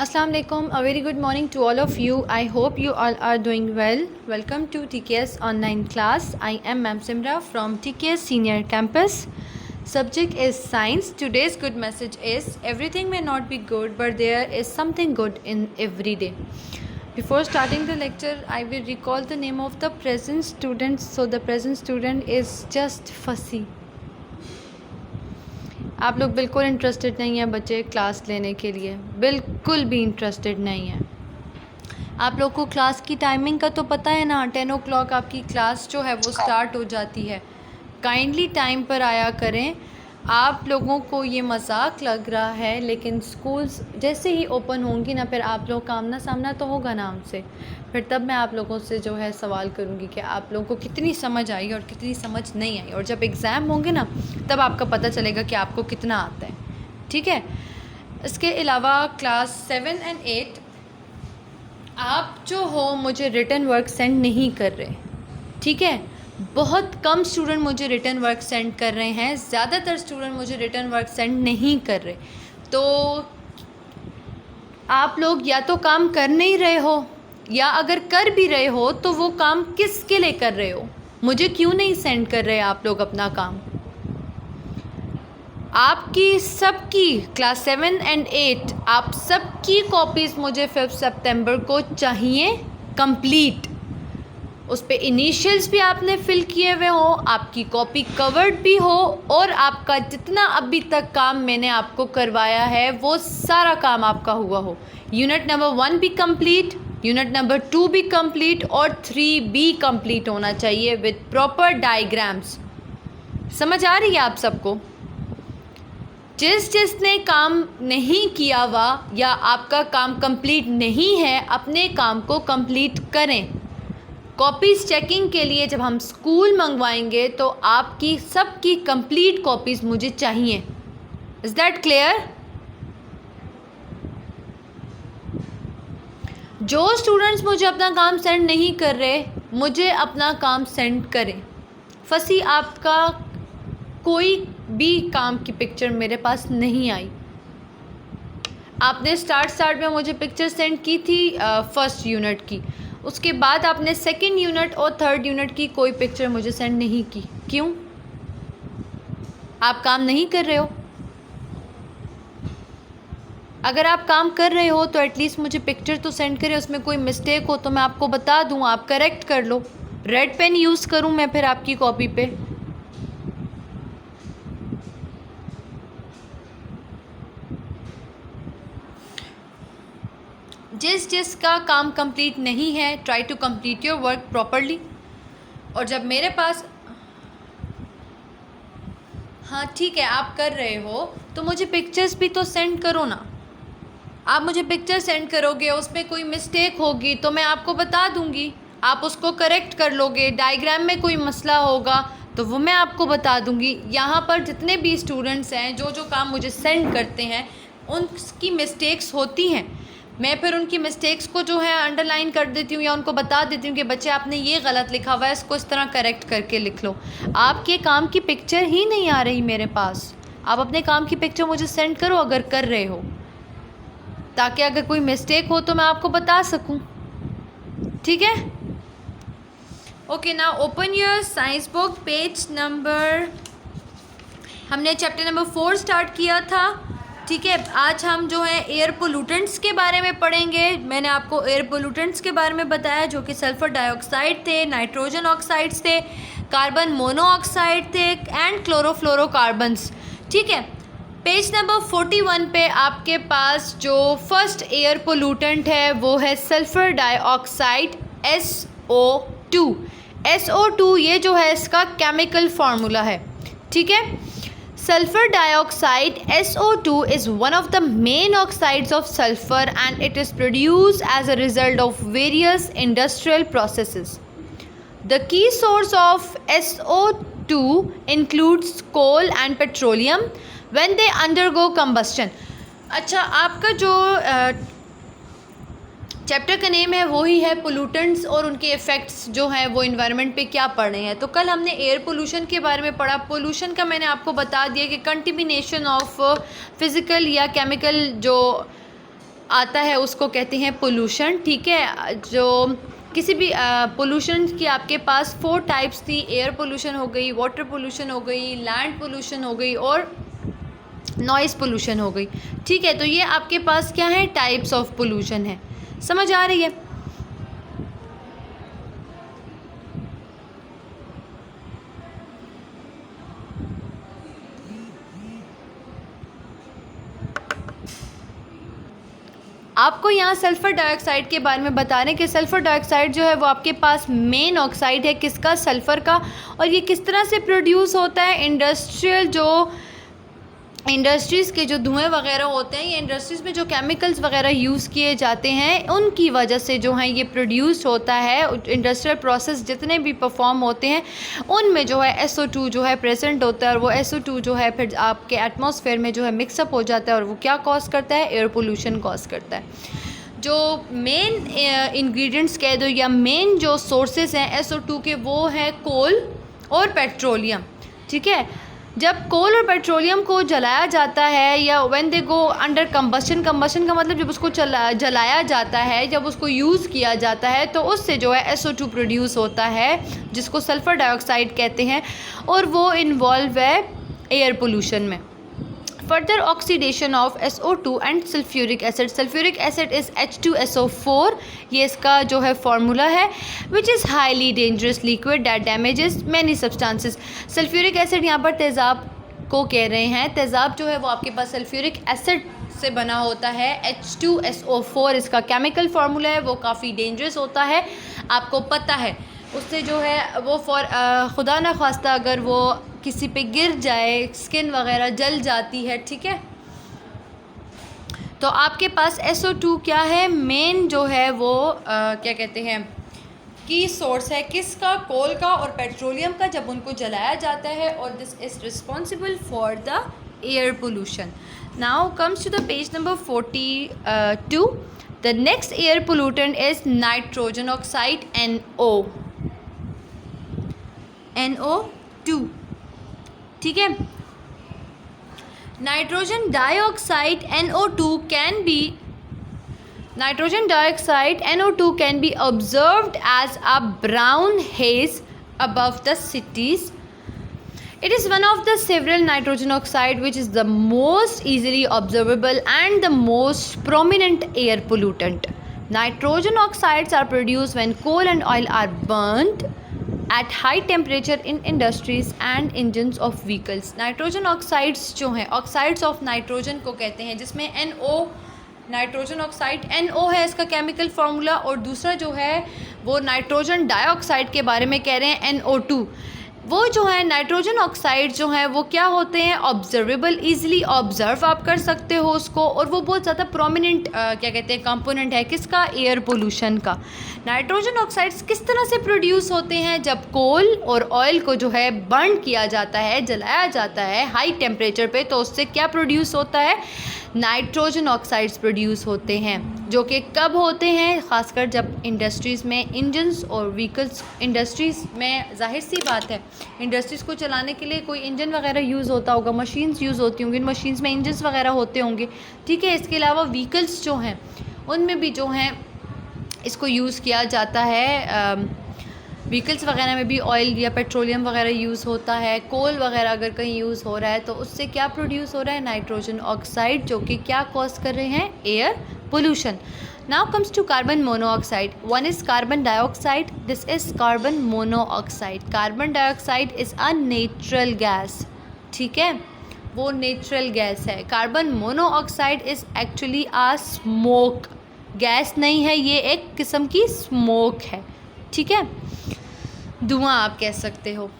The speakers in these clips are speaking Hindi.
Assalamu alaikum. A very good morning to all of you. I hope you all are doing well. Welcome to TKS online class. I am Ma'am Simra from TKS Senior Campus. Subject is science. Today's good message is everything may not be good, but there is something good in every day. Before starting the lecture, I will recall the name of the present student. So the present student is just fussy. आप लोग बिल्कुल इंटरेस्टेड नहीं हैं बच्चे क्लास लेने के लिए, बिल्कुल भी इंटरेस्टेड नहीं हैं। आप लोग को क्लास की टाइमिंग का तो पता है ना, 10 o'clock आपकी क्लास जो है वो स्टार्ट हो जाती है। काइंडली टाइम पर आया करें। आप लोगों को ये मजाक लग रहा है, लेकिन स्कूल्स जैसे ही ओपन होंगी ना, फिर आप लोग का आमना सामना तो होगा ना हमसे। फिर तब मैं आप लोगों से जो है सवाल करूँगी कि आप लोगों को कितनी समझ आई और कितनी समझ नहीं आई, और जब एग्ज़ाम होंगे ना तब आपका पता चलेगा कि आपको कितना आता है। ठीक है। इसके अलावा क्लास 7 और 8 आप जो हो मुझे रिटन वर्क सेंड नहीं कर रहे। ठीक है। बहुत कम स्टूडेंट मुझे रिटन वर्क सेंड कर रहे हैं, ज़्यादातर स्टूडेंट मुझे रिटन वर्क सेंड नहीं कर रहे। तो आप लोग या तो काम कर नहीं रहे हो, या अगर कर भी रहे हो तो वो काम किसके लिए कर रहे हो, मुझे क्यों नहीं सेंड कर रहे आप लोग अपना काम। आपकी सबकी क्लास 7 और 8 आप सबकी कॉपीज़ मुझे 5 सितंबर को चाहिए कंप्लीट। उस पर इनिशियल्स भी आपने फिल किए हुए हो, आपकी कॉपी कवर्ड भी हो, और आपका जितना अभी तक काम मैंने आपको करवाया है वो सारा काम आपका हुआ हो। यूनिट नंबर 1 भी कंप्लीट, यूनिट नंबर 2 भी कंप्लीट, और 3 भी कंप्लीट होना चाहिए विद प्रॉपर डायग्राम्स। समझ आ रही है आप सबको? जिसने काम नहीं किया हुआ या आपका काम कंप्लीट नहीं है, अपने काम को कंप्लीट करें। कॉपीज़ चेकिंग के लिए जब हम स्कूल मंगवाएंगे तो आपकी सबकी कंप्लीट कॉपीज़ मुझे चाहिए। Is that clear? जो स्टूडेंट्स मुझे अपना काम सेंड नहीं कर रहे, मुझे अपना काम सेंड करें। फंसी आपका कोई भी काम की पिक्चर मेरे पास नहीं आई। आपने स्टार्ट में मुझे पिक्चर सेंड की थी फर्स्ट यूनिट की, उसके बाद आपने सेकंड यूनिट और थर्ड यूनिट की कोई पिक्चर मुझे सेंड नहीं की। क्यों? आप काम नहीं कर रहे हो। अगर आप काम कर रहे हो तो एटलीस्ट मुझे पिक्चर तो सेंड करें, उसमें कोई मिस्टेक हो तो मैं आपको बता दूं, आप करेक्ट कर लो। रेड पेन यूज़ करूं मैं फिर आपकी कॉपी पे? जिसका काम कंप्लीट नहीं है, try to complete your work properly. और जब मेरे पास, हाँ ठीक है, आप कर रहे हो तो मुझे पिक्चर्स भी तो सेंड करो ना। आप मुझे पिक्चर सेंड करोगे, उसमें कोई मिस्टेक होगी तो मैं आपको बता दूंगी, आप उसको करेक्ट कर लोगे। डायग्राम में कोई मसला होगा तो वो मैं आपको बता दूंगी। यहाँ पर जितने भी स्टूडेंट्स हैं जो काम मुझे सेंड करते हैं उनकी मिस्टेक्स होती हैं, मैं फिर उनकी मिस्टेक्स को जो है अंडरलाइन कर देती हूँ या उनको बता देती हूँ कि बच्चे आपने ये गलत लिखा हुआ है, इसको इस तरह करेक्ट करके लिख लो। आपके काम की पिक्चर ही नहीं आ रही मेरे पास। आप अपने काम की पिक्चर मुझे सेंड करो अगर कर रहे हो, ताकि अगर कोई मिस्टेक हो तो मैं आपको बता सकूं। ठीक है। ओके, ना open your science book page number, हमने चैप्टर नंबर 4 स्टार्ट किया था। ठीक है। आज हम जो है एयर पोल्यूटेंट्स के बारे में पढ़ेंगे। मैंने आपको एयर पोल्यूटेंट्स के बारे में बताया, जो कि सल्फ़र डाइऑक्साइड थे, नाइट्रोजन ऑक्साइड्स थे, कार्बन मोनोऑक्साइड थे, एंड क्लोरोफ्लोरोकार्बन्स। ठीक है। पेज नंबर 41 पे आपके पास जो फर्स्ट एयर पोल्यूटेंट है वो है सल्फ़र डाइऑक्साइड SO2। SO2 ये जो है इसका केमिकल फार्मूला है। ठीक है। Sulfur dioxide SO2 is one of the main oxides of sulfur, and it is produced as a result of various industrial processes. The key source of SO2 includes coal and petroleum when they undergo combustion. अच्छा, आपका जो चैप्टर का नेम है वही है पोल्यूटेंट्स और उनके इफ़ेक्ट्स जो हैं वो इन्वायरमेंट पे क्या पड़ रहे हैं। तो कल हमने एयर पोल्यूशन के बारे में पढ़ा। पोल्यूशन का मैंने आपको बता दिया कि कंटिमिनेशन ऑफ फिज़िकल या केमिकल जो आता है उसको कहते हैं पोल्यूशन, ठीक है। जो किसी भी पोल्यूशन की आपके पास 4 टाइप्स थी, एयर पोल्यूशन हो गई, वाटर पोल्यूशन हो गई, लैंड पोल्यूशन हो गई और नॉइज़ पोल्यूशन हो गई, ठीक है। तो ये आपके पास क्या है, टाइप्स ऑफ पोल्यूशन है। समझ आ रही है? आपको यहाँ सल्फ़र डाइऑक्साइड के बारे में बता रहे हैं कि सल्फ़र डाइऑक्साइड जो है वो आपके पास मेन ऑक्साइड है, किसका, सल्फ़र का। और ये किस तरह से प्रोड्यूस होता है, इंडस्ट्रीज़ के जो धुएं वगैरह होते हैं, ये इंडस्ट्रीज़ में जो केमिकल्स वगैरह यूज़ किए जाते हैं उनकी वजह से जो है ये प्रोड्यूस होता है। इंडस्ट्रियल प्रोसेस जितने भी परफॉर्म होते हैं उनमें जो है SO2 जो है प्रेजेंट होता है, और वो SO2 जो है फिर आपके एटमॉस्फेयर में जो है मिक्सअप हो जाता है, और वो क्या कॉज करता है, एयर पोल्यूशन कॉज करता है। जो मेन इंग्रेडिएंट्स कह दो या मेन जो सोर्सेज हैं SO2 के, वो है कोल और पेट्रोलियम, ठीक है। जब कोल और पेट्रोलियम को जलाया जाता है या when they go under combustion का मतलब जब उसको जलाया जाता है, जब उसको यूज़ किया जाता है, तो उससे जो है SO2 प्रोड्यूस होता है, जिसको सल्फ़र डाइऑक्साइड कहते हैं, और वो इन्वॉल्व है एयर पोल्यूशन में। Further oxidation of SO2 and sulphuric acid is H2SO4, ये इसका जो है फार्मूला है, which is highly dangerous liquid that damages many substances. Sulphuric acid यहाँ पर तेज़ाब को कह रहे हैं। तेज़ाब जो है वो आपके पास सल्फ्यूरिक एसिड से बना होता है, H2SO4 इसका केमिकल फार्मूला है, वो काफ़ी डेंजरस होता है, आपको पता है। उससे जो है वो खुदा न खास्ता अगर वो किसी पे गिर जाए, स्किन वगैरह जल जाती है, ठीक है। तो आपके पास SO2 क्या है, मेन जो है वो क्या कहते हैं की सोर्स है, किसका, कोल का और पेट्रोलियम का, जब उनको जलाया जाता है, और this is responsible for the air pollution. Now comes to the page number 42। The next air pollutant is nitrogen oxide, NO2, ठीक है। Nitrogen dioxide NO2 can be observed as a brown haze above the cities. It is one of the several nitrogen oxide which is the most easily observable and the most prominent air pollutant. Nitrogen oxides are produced when coal and oil are burnt at high temperature in industries and engines of vehicles. Nitrogen oxides जो हैं, ऑक्साइड्स ऑफ नाइट्रोजन को कहते हैं, जिसमें NO, नाइट्रोजन ऑक्साइड NO है इसका केमिकल फार्मूला, और दूसरा जो है वो नाइट्रोजन डाइऑक्साइड के बारे में कह रहे हैं, NO2। वो जो है नाइट्रोजन ऑक्साइड जो है वो क्या होते हैं, ऑब्जर्वेबल, ईजिली ऑब्जर्व आप कर सकते हो उसको, और वो बहुत ज़्यादा प्रोमिनेंट क्या कहते हैं कंपोनेंट है, किसका, एयर पोल्यूशन का। नाइट्रोजन ऑक्साइड्स किस तरह से प्रोड्यूस होते हैं, जब कोल और ऑयल को जो है बर्न किया जाता है, जलाया जाता है हाई टेम्परेचर पे, तो उससे क्या प्रोड्यूस होता है, नाइट्रोजन ऑक्साइड्स प्रोड्यूस होते हैं, जो कि कब होते हैं, ख़ासकर जब इंडस्ट्रीज़ में इंजन्स और व्हीकल्स, इंडस्ट्रीज़ में जाहिर सी बात है इंडस्ट्रीज़ को चलाने के लिए कोई इंजन वगैरह यूज़ होता होगा, मशीन्स यूज़ होती होंगी, इन मशीन्स में इंजन्स वगैरह होते होंगे, ठीक है। इसके अलावा व्हीकल्स जो हैं उनमें भी जो हैं इसको यूज़ किया जाता है, व्हीकल्स वगैरह में भी ऑयल या पेट्रोलियम वगैरह यूज़ होता है, कोल वगैरह अगर कहीं यूज़ हो रहा है तो उससे क्या प्रोड्यूस हो रहा है, नाइट्रोजन ऑक्साइड, जो कि क्या कॉज कर रहे हैं, air pollution. Now comes to carbon monoxide. One is carbon dioxide, this is carbon monoxide. Carbon dioxide is a natural gas, ठीक है, वो नेचुरल गैस है। Carbon monoxide is actually a smoke, gas नहीं है, ये एक किस्म की स्मोक है, ठीक है, धुआं आप कह सकते हो।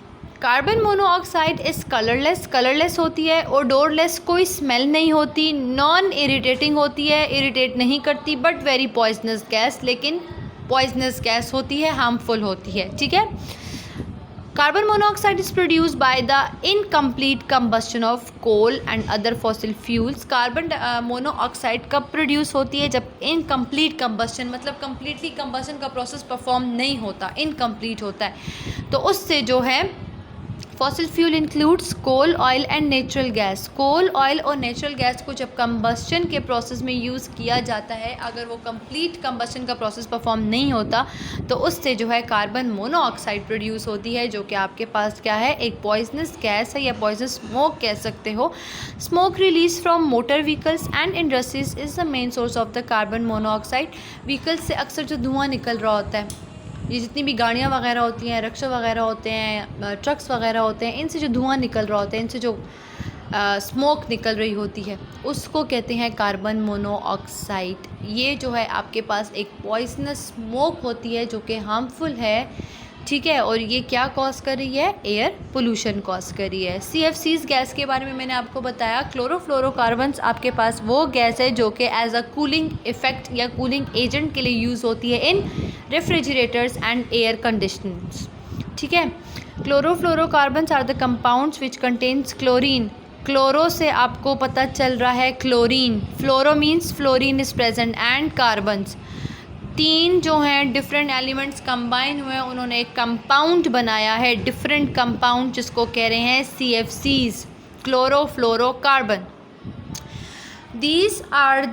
कार्बन मोनोऑक्साइड इज़ कलरलेस होती है, ओडोरलेस, कोई स्मेल नहीं होती, नॉन इरिटेटिंग होती है, इरिटेट नहीं करती, बट वेरी पॉइजनस गैस, लेकिन पॉइजनस गैस होती है, हार्मफुल होती है, ठीक है। Carbon monoxide is produced by the incomplete combustion of coal and other fossil fuels. Carbon monoxide कब प्रोड्यूस होती है, जब इनकम्प्लीट कंबस्शन, मतलब कम्प्लीटली कंबस्शन का प्रोसेस परफॉर्म नहीं होता, इनकम्प्लीट होता है, तो उससे जो है fossil fuel includes coal, oil and natural gas. Coal, oil और नेचुरल गैस को जब कंबस्शन के प्रोसेस में यूज़ किया जाता है, अगर वो कंप्लीट कंबस्शन का प्रोसेस परफॉर्म नहीं होता तो उससे जो है कार्बन मोनोऑक्साइड प्रोड्यूस होती है, जो कि आपके पास क्या है, एक पॉइजनस गैस है या पॉइजनस स्मोक कह सकते हो। Smoke release from motor vehicles and industries is the main source of the carbon monoxide. Vehicles से अक्सर जो धुआं निकल रहा होता है, ये जितनी भी गाड़ियाँ वगैरह होती हैं, रिक्शा वगैरह होते हैं, ट्रक्स वगैरह होते हैं, इनसे जो धुआं निकल रहा होता है, इनसे जो स्मोक निकल रही होती है, उसको कहते हैं कार्बन मोनोऑक्साइड। ये जो है आपके पास एक पॉइजनस स्मोक होती है जो कि हार्मफुल है, ठीक है। और ये क्या कॉज कर रही है, एयर पोल्यूशन कॉज कर रही है। CFCs गैस के बारे में मैंने आपको बताया। क्लोरोफ्लोरोकार्बन्स आपके पास वो गैस है जो कि एज अ कूलिंग इफेक्ट या कूलिंग एजेंट के लिए यूज़ होती है in refrigerators and air conditioners, ठीक है। Chlorofluorocarbons are the compounds which contains chlorine. Chloro से आपको पता चल रहा है chlorine, fluoro means fluorine is present, and carbons. तीन जो हैं डिफरेंट एलिमेंट्स कंबाइन हुए हैं, उन्होंने एक कंपाउंड बनाया है, डिफरेंट कंपाउंड, जिसको कह रहे हैं CFCs, chlorofluorocarbon. These are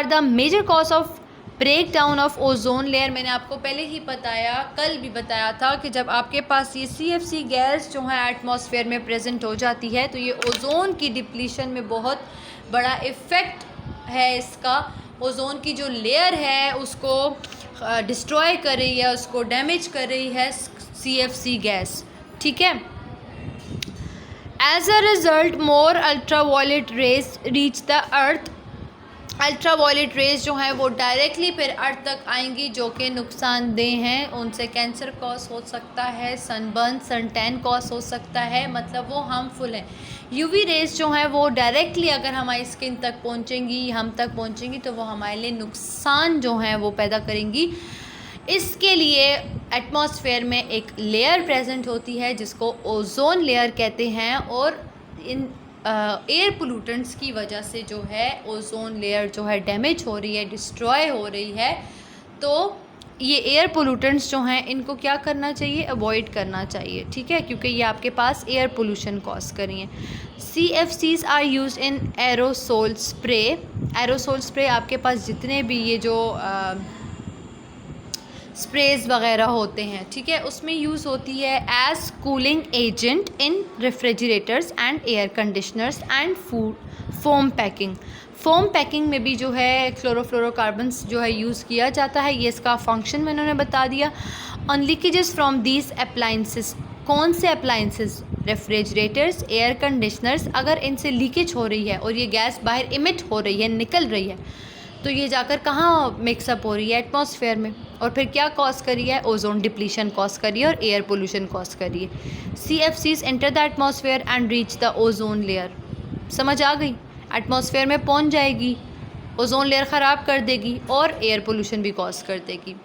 the major cause of breakdown of ozone layer। मैंने आपको पहले ही बताया, कल भी बताया था कि जब आपके पास ये CFC गैस जो है एटमॉस्फेयर में प्रेजेंट हो जाती है तो ये ओजोन की डिप्लीशन में बहुत बड़ा इफ़ेक्ट है इसका। ओजोन की जो लेयर है उसको डिस्ट्रॉय कर रही है, उसको डैमेज कर रही है CFC गैस, ठीक है। As a result, more ultraviolet rays reach the earth। Ultraviolet rays जो हैं वो डायरेक्टली फिर अर्थ तक आएंगी, जो कि नुकसानदेह हैं। उनसे कैंसर कॉज हो सकता है, सनबर्न, सन टैन कॉज हो सकता है, मतलब वो हार्मफुल हैं। यूवी रेज जो हैं वो डायरेक्टली अगर हमारी स्किन तक पहुंचेंगी, हम तक पहुंचेंगी, तो वो हमारे लिए नुकसान जो हैं वो पैदा करेंगी। इसके लिए एटमॉस्फेयर में एक लेयर प्रेजेंट होती है जिसको ओजोन लेयर कहते हैं, और इन एयर पोल्यूटेंट्स की वजह से जो है ओजोन लेयर जो है डैमेज हो रही है, डिस्ट्रॉय हो रही है। तो ये एयर पोल्यूटेंट्स जो हैं इनको क्या करना चाहिए, अवॉइड करना चाहिए, ठीक है, क्योंकि ये आपके पास एयर पोल्यूशन कॉज कर रही हैं। CFCs are use in aerosol spray. Aerosol spray आपके पास जितने भी ये जो स्प्रेज वगैरह होते हैं, ठीक है, उसमें यूज़ होती है as cooling agent in refrigerators and air conditioners and food foam packing. Foam packing में भी जो है क्लोरोफ्लोरोकार्बन्स जो है यूज़ किया जाता है। ये इसका फंक्शन मैंने उन्हें बता दिया। On leakages from these appliances, कौन से अप्लाइंसेस, रेफ्रिजरेटर्स, एयर कंडीशनर्स, अगर इनसे लीकेज हो रही है और ये गैस बाहर इमिट हो रही है, निकल रही है, तो ये जाकर कहाँ मिक्सअप हो रही है, एटमॉस्फेयर में, और फिर क्या कॉज कर रही है, ओजोन डिप्लीशन कॉज कर रही है और एयर पोल्यूशन कॉज कर रही है। CFCs enter the atmosphere and reach the ozone layer. समझ आ गई, एटमॉस्फेयर में पहुंच जाएगी, ओजोन लेयर ख़राब कर देगी और एयर पोल्यूशन भी कॉज कर देगी।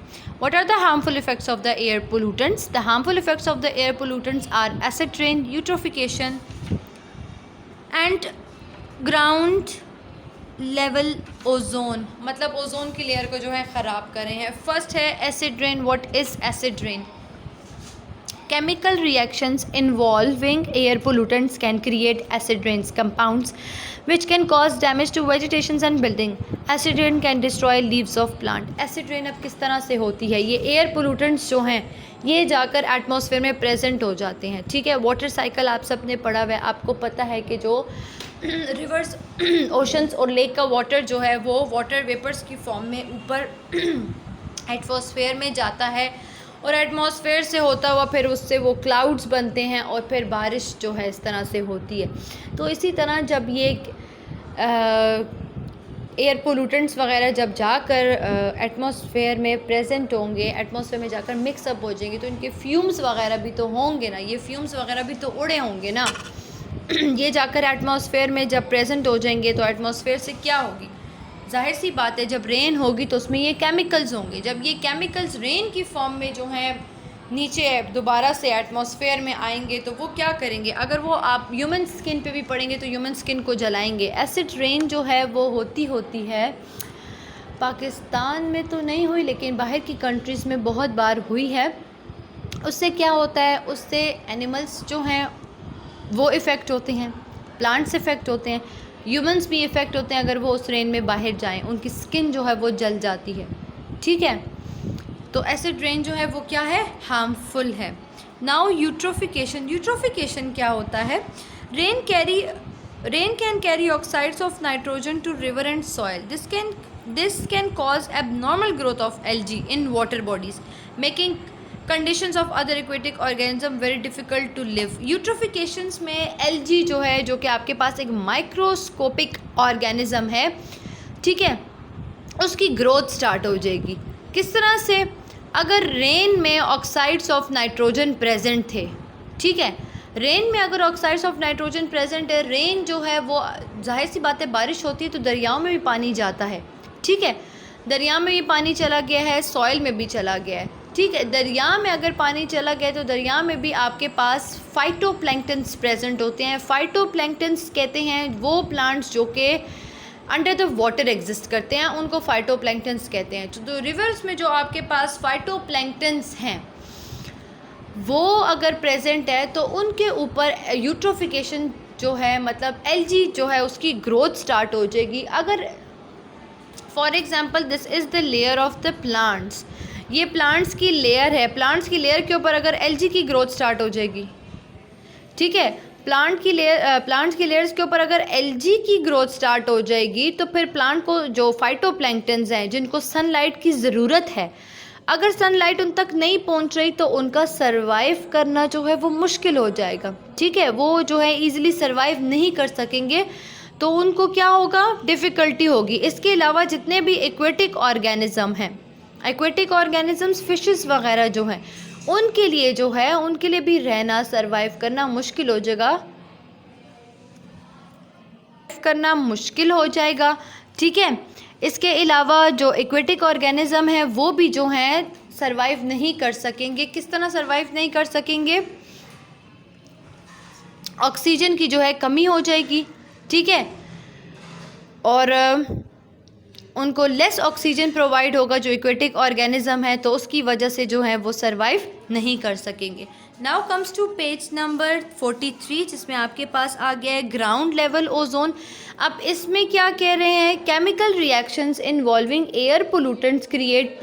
What are the harmful effects of the air pollutants? The harmful effects of the air pollutants are acid rain, eutrophication and ground level ozone, मतलब ओजोन की लेयर को जो है ख़राब कर रहे हैं। फर्स्ट है acid rain. What is acid rain? Chemical reactions involving air pollutants can create acid rains, compounds which can cause damage to vegetation and building. Acid rain can destroy leaves of plant. Acid rain अब किस तरह से होती है? ये air pollutants जो हैं ये जाकर एटमॉस्फेयर में प्रेजेंट हो जाते हैं, ठीक है। वाटर साइकिल आप सबने पढ़ा हुआ है, आपको पता है कि जो रिवर्स, ओशंस और लेक का वाटर जो है वो वाटर वेपर्स की फॉर्म में ऊपर एटमॉस्फेयर में जाता है और एटमॉस्फेयर से होता हुआ फिर उससे वो क्लाउड्स बनते हैं और फिर बारिश जो है इस तरह से होती है। तो इसी तरह जब ये एयर पोल्यूटेंट्स वगैरह जब जाकर एटमॉस्फेयर में प्रेजेंट होंगे, एटमॉस्फेयर में जाकर मिक्सअप हो जाएंगे, तो इनके फ्यूम्स वगैरह भी तो होंगे ना, ये फ्यूम्स वगैरह भी तो उड़े होंगे ना। ये जाकर एटमॉस्फेयर में जब प्रेजेंट हो जाएंगे तो एटमॉस्फेयर से क्या होगी, जाहिर सी बात है जब रेन होगी तो उसमें ये केमिकल्स होंगे। जब ये केमिकल्स रेन की फॉर्म में जो हैं नीचे दोबारा से एटमॉस्फेयर में आएंगे तो वो क्या करेंगे, अगर वो आप ह्यूमन स्किन पे भी पड़ेंगे तो ह्यूमन स्किन को जलाएंगे। एसिड रेन जो है वो होती है, पाकिस्तान में तो नहीं हुई लेकिन बाहर की कंट्रीज़ में बहुत बार हुई है। उससे क्या होता है, उससे एनिमल्स जो हैं वो इफ़ेक्ट होते हैं, प्लांट्स इफ़ेक्ट होते हैं, ह्यूमंस भी इफ़ेक्ट होते हैं। अगर वो उस रेन में बाहर जाएं, उनकी स्किन जो है वो जल जाती है, ठीक है। तो एसिड रेन जो है वो क्या है, हार्मफुल है। नाउ यूट्रोफिकेशन, यूट्रोफिकेशन क्या होता है, rain can carry oxides of nitrogen to river and soil, this can cause abnormal growth of algae in water bodies, making conditions of other aquatic organism very difficult to live. Eutrophications में एल्गी जो है, जो कि आपके पास एक माइक्रोस्कोपिक ऑर्गेनिज्म है, ठीक है, उसकी ग्रोथ स्टार्ट हो जाएगी। किस तरह से, अगर रेन में ऑक्साइड्स ऑफ नाइट्रोजन प्रेजेंट थे, ठीक है, रेन में अगर ऑक्साइड्स ऑफ नाइट्रोजन प्रेजेंट है, रेन जो है वो जाहिर सी बात है बारिश होती है तो दरियाओं में भी पानी जाता है, ठीक है, दरिया में भी पानी चला गया है, सॉइल में भी चला गया है, ठीक है। दरिया में अगर पानी चला गया तो दरिया में भी आपके पास फाइटोप्लैंक्टन्स प्रेजेंट होते हैं। फाइटोप्लैंक्टन्स कहते हैं वो प्लांट्स जो कि अंडर द वाटर एग्जिस्ट करते हैं, उनको फाइटोप्लैंक्टन्स कहते हैं। तो रिवर्स में जो आपके पास फाइटोप्लैंक्टन्स हैं वो अगर प्रेजेंट है तो उनके ऊपर यूट्रोफिकेशन जो है, मतलब एल्गी जो है उसकी ग्रोथ स्टार्ट हो जाएगी। अगर for example this is the layer of the plants, ये प्लांट्स की लेयर है, प्लांट्स की लेयर के ऊपर अगर एल्गी की ग्रोथ स्टार्ट हो जाएगी, ठीक है, प्लांट्स की लेयर्स के ऊपर अगर एल्गी की ग्रोथ स्टार्ट हो जाएगी तो फिर प्लांट को जो फाइटोप्लैंक्टन्स हैं जिनको सनलाइट की ज़रूरत है, अगर सनलाइट उन तक नहीं पहुंच रही तो उनका सरवाइव करना जो है वो मुश्किल हो जाएगा, ठीक है, वो जो है ईज़िली सरवाइव नहीं कर सकेंगे, तो उनको क्या होगा, डिफ़िकल्टी होगी। इसके अलावा जितने भी एक्वेटिक ऑर्गेनिज़म हैं, एक्वेटिक ऑर्गेनिजम्स फिशेस वगैरह जो हैं, उनके लिए जो है, उनके लिए भी रहना, सरवाइव करना मुश्किल हो जाएगा, ठीक है। इसके अलावा जो एक्वेटिक ऑर्गेनिज्म है वो भी जो हैं सरवाइव नहीं कर सकेंगे। किस तरह सरवाइव नहीं कर सकेंगे, ऑक्सीजन की जो है कमी हो जाएगी, ठीक है, और उनको लेस ऑक्सीजन प्रोवाइड होगा जो एक्वेटिक ऑर्गेनिज्म है, तो उसकी वजह से जो है वो सरवाइव नहीं कर सकेंगे। Now comes to page number 43, जिसमें आपके पास आ गया है ग्राउंड लेवल ओजोन। अब इसमें क्या कह रहे हैं, chemical reactions involving air pollutants create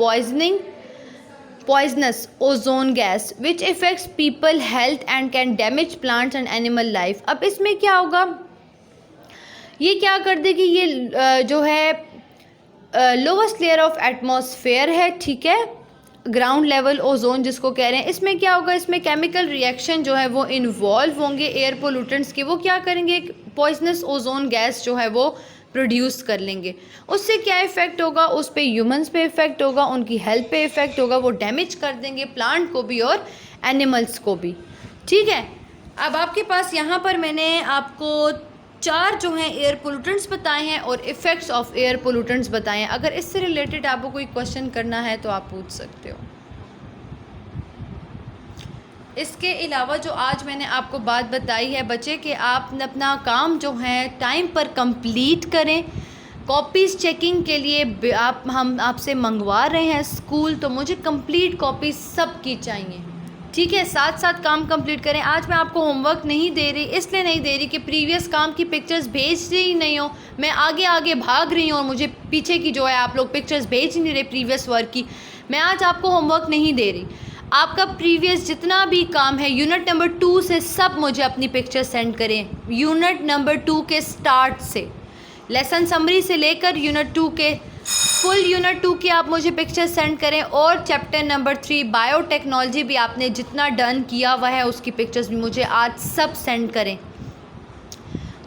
poisonous ozone gas which effects people health and can damage plants and animal life. अब इसमें क्या होगा, ये क्या कर देगी, ये जो है लोवेस्ट लेयर ऑफ एटमॉस्फेयर है, ठीक है, ग्राउंड लेवल ओजोन जिसको कह रहे हैं। इसमें क्या होगा, इसमें केमिकल रिएक्शन जो है वो इन्वॉल्व होंगे एयर पोल्यूटेंट्स के, वो क्या करेंगे, पॉइजनस ओजोन गैस जो है वो प्रोड्यूस कर लेंगे। उससे क्या इफ़ेक्ट होगा, उस पे ह्यूमंस पे इफ़ेक्ट होगा, उनकी हेल्थ पे इफ़ेक्ट होगा, वो डैमेज कर देंगे प्लांट को भी और एनिमल्स को भी, ठीक है। अब आपके पास यहाँ पर मैंने आपको 4 जो हैं एयर पोल्यूटेंट्स बताए हैं और इफ़ेक्ट्स ऑफ एयर पोल्यूटेंट्स बताए हैं। अगर इससे रिलेटेड आपको कोई क्वेश्चन करना है तो आप पूछ सकते हो। इसके अलावा जो आज मैंने आपको बात बताई है बच्चे कि आप अपना काम जो है टाइम पर कंप्लीट करें। कॉपीज़ चेकिंग के लिए हम आपसे मंगवा रहे हैं स्कूल, तो मुझे कंप्लीट कॉपीज़ सब की चाहिए, ठीक है, साथ साथ काम कंप्लीट करें। आज मैं आपको होमवर्क नहीं दे रही, इसलिए नहीं दे रही कि प्रीवियस काम की पिक्चर्स भेज रही नहीं हो, मैं आगे आगे भाग रही हूँ और मुझे पीछे की जो है आप लोग पिक्चर्स भेज नहीं रहे प्रीवियस वर्क की। मैं आज आपको होमवर्क नहीं दे रही, आपका प्रीवियस जितना भी काम है यूनिट नंबर 2 से सब मुझे अपनी पिक्चर सेंड करें। यूनिट नंबर 2 के स्टार्ट से, लेसन समरी से लेकर यूनिट 2 के फुल यूनिट 2 की आप मुझे पिक्चर सेंड करें, और चैप्टर नंबर 3 बायोटेक्नोलॉजी भी आपने जितना डन किया हुआ है उसकी पिक्चर्स भी मुझे आज सब सेंड करें।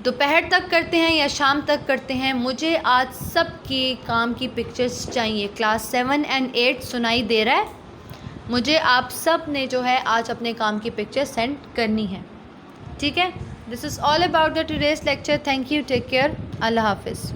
दोपहर तक करते हैं या शाम तक करते हैं, मुझे आज सब के काम की पिक्चर्स चाहिए। क्लास 7 और 8 सुनाई दे रहा है, मुझे आप सब ने जो है आज अपने काम की पिक्चर सेंड करनी है, ठीक है। This is all about the today's lecture. Thank you, take care, अल्लाह हाफिज़।